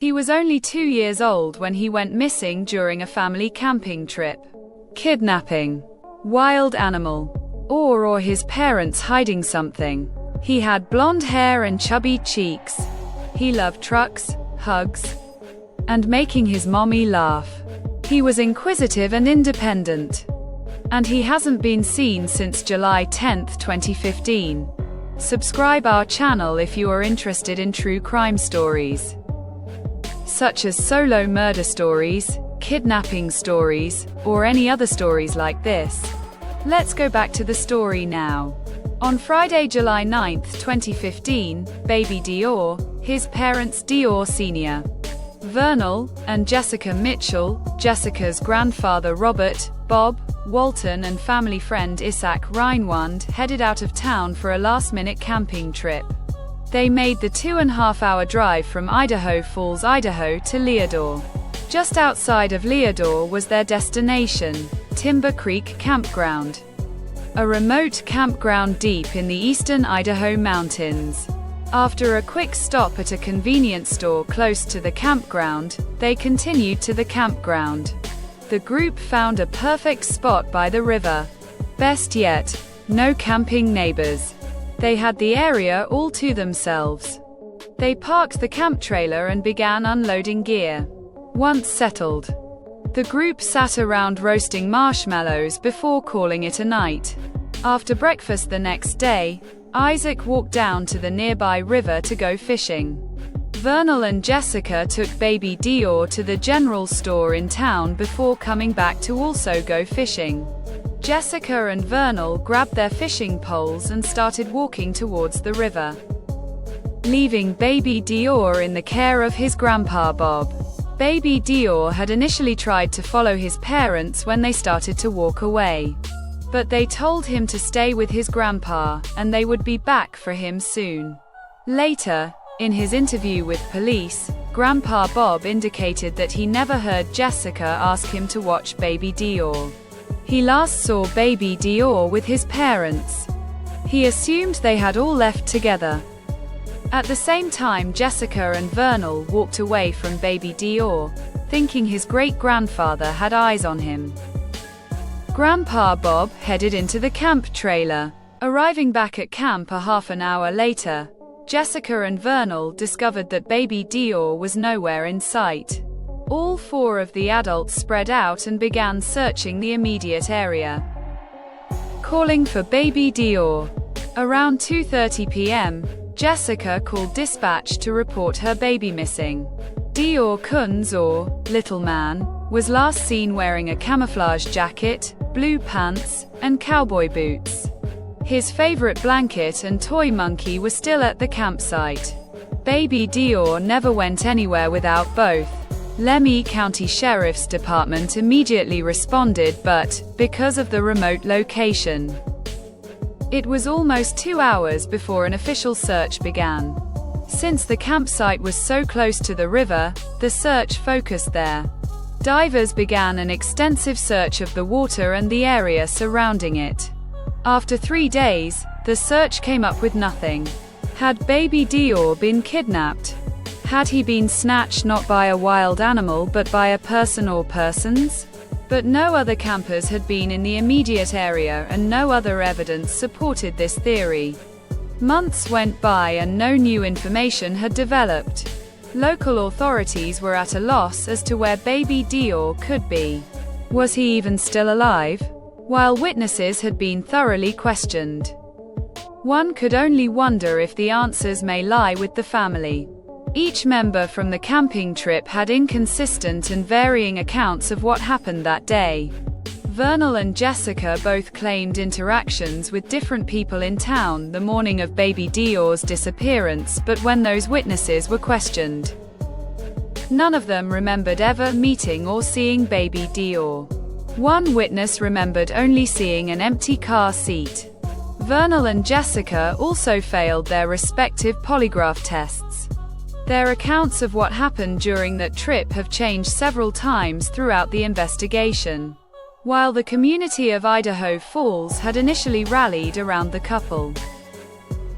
He was only 2 years old when he went missing during a family camping trip. Kidnapping. Wild animal. Or his parents hiding something. He had blonde hair and chubby cheeks. He loved trucks, hugs, and making his mommy laugh. He was inquisitive and independent. And he hasn't been seen since July 10, 2015. Subscribe our channel if you are interested in true crime stories, such as solo murder stories, kidnapping stories, or any other stories like this. Let's go back to the story now. On Friday, July 9, 2015, Baby DeOrr, his parents DeOrr Sr., Vernal, and Jessica Mitchell, Jessica's grandfather Robert, Bob, Walton and family friend Isaac Reinwand headed out of town for a last-minute camping trip. They made the 2.5-hour drive from Idaho Falls, Idaho to Leodore. Just outside of Leodore was their destination, Timber Creek Campground, a remote campground deep in the eastern Idaho mountains. After a quick stop at a convenience store close to the campground, they continued to the campground. The group found a perfect spot by the river. Best yet, no camping neighbors. They had the area all to themselves. They parked the camp trailer and began unloading gear. Once settled, the group sat around roasting marshmallows before calling it a night. After breakfast the next day, Isaac walked down to the nearby river to go fishing. Vernal and Jessica took Baby DeOrr to the general store in town before coming back to also go fishing. Jessica and Vernal grabbed their fishing poles and started walking towards the river, leaving Baby DeOrr in the care of his grandpa Bob. Baby DeOrr had initially tried to follow his parents when they started to walk away, but they told him to stay with his grandpa, and they would be back for him soon. Later, in his interview with police, Grandpa Bob indicated that he never heard Jessica ask him to watch Baby DeOrr. He last saw Baby DeOrr with his parents. He assumed they had all left together. At the same time, Jessica and Vernal walked away from Baby DeOrr, thinking his great-grandfather had eyes on him. Grandpa Bob headed into the camp trailer. Arriving back at camp a half an hour later, Jessica and Vernal discovered that Baby DeOrr was nowhere in sight. All 4 of the adults spread out and began searching the immediate area, calling for Baby DeOrr. Around 2:30 p.m., Jessica called dispatch to report her baby missing. DeOrr Kunz, or Little Man, was last seen wearing a camouflage jacket, blue pants, and cowboy boots. His favorite blanket and toy monkey were still at the campsite. Baby DeOrr never went anywhere without both. Lemhi County Sheriff's Department immediately responded, but, because of the remote location, it was almost 2 hours before an official search began. Since the campsite was so close to the river, the search focused there. Divers began an extensive search of the water and the area surrounding it. After 3 days, the search came up with nothing. Had Baby DeOrr been kidnapped? Had he been snatched not by a wild animal but by a person or persons? But no other campers had been in the immediate area and no other evidence supported this theory. Months went by and no new information had developed. Local authorities were at a loss as to where Baby DeOrr could be. Was he even still alive? While witnesses had been thoroughly questioned, one could only wonder if the answers may lie with the family. Each member from the camping trip had inconsistent and varying accounts of what happened that day. Vernal and Jessica both claimed interactions with different people in town the morning of Baby DeOrr's disappearance, but when those witnesses were questioned, none of them remembered ever meeting or seeing Baby DeOrr. One witness remembered only seeing an empty car seat. Vernal and Jessica also failed their respective polygraph tests. Their accounts of what happened during that trip have changed several times throughout the investigation. While the community of Idaho Falls had initially rallied around the couple,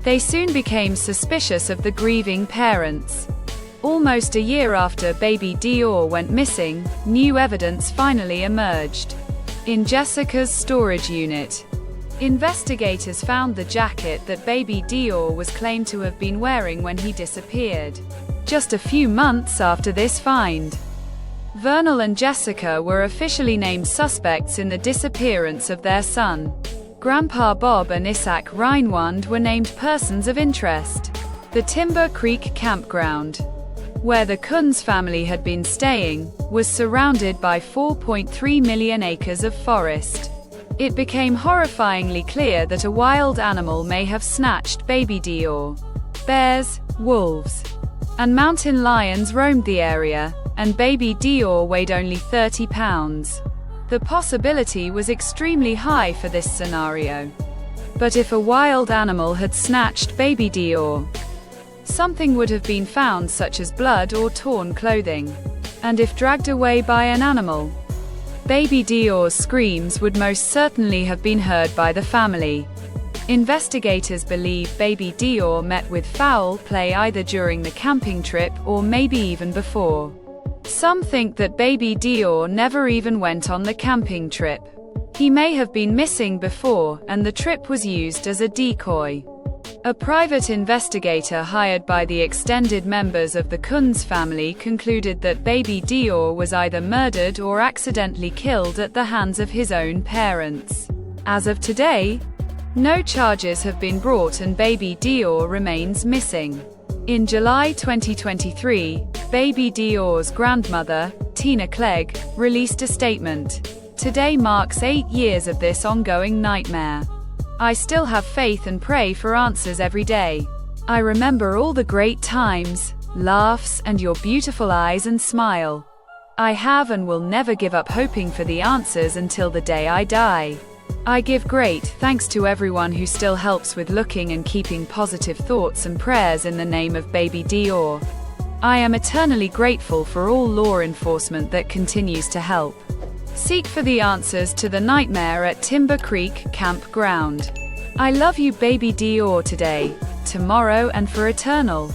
they soon became suspicious of the grieving parents. Almost a year after Baby DeOrr went missing, new evidence finally emerged. In Jessica's storage unit, investigators found the jacket that Baby DeOrr was claimed to have been wearing when he disappeared. Just a few months after this find, Vernal and Jessica were officially named suspects in the disappearance of their son. Grandpa Bob and Isaac Reinwand were named persons of interest. The Timber Creek Campground, where the Kunz family had been staying, was surrounded by 4.3 million acres of forest. It became horrifyingly clear that a wild animal may have snatched Baby DeOrr. Bears, wolves, and mountain lions roamed the area, and Baby DeOrr weighed only 30 pounds. The possibility was extremely high for this scenario. But if a wild animal had snatched Baby DeOrr, something would have been found, such as blood or torn clothing. And if dragged away by an animal, Baby DeOrr's screams would most certainly have been heard by the family. Investigators believe Baby DeOrr met with foul play either during the camping trip or maybe even before. Some think that Baby DeOrr never even went on the camping trip. He may have been missing before, and the trip was used as a decoy. A private investigator hired by the extended members of the Kunz family concluded that Baby DeOrr was either murdered or accidentally killed at the hands of his own parents. As of today, no charges have been brought and Baby DeOrr remains missing. In July 2023, Baby DeOrr's grandmother, Tina Clegg, released a statement. Today marks 8 years of this ongoing nightmare. I still have faith and pray for answers every day. I remember all the great times, laughs, and your beautiful eyes and smile. I have and will never give up hoping for the answers until the day I die. I give great thanks to everyone who still helps with looking and keeping positive thoughts and prayers in the name of Baby DeOrr. I am eternally grateful for all law enforcement that continues to help seek for the answers to the nightmare at Timber Creek Campground. I love you, Baby DeOrr, today, tomorrow, and for eternal.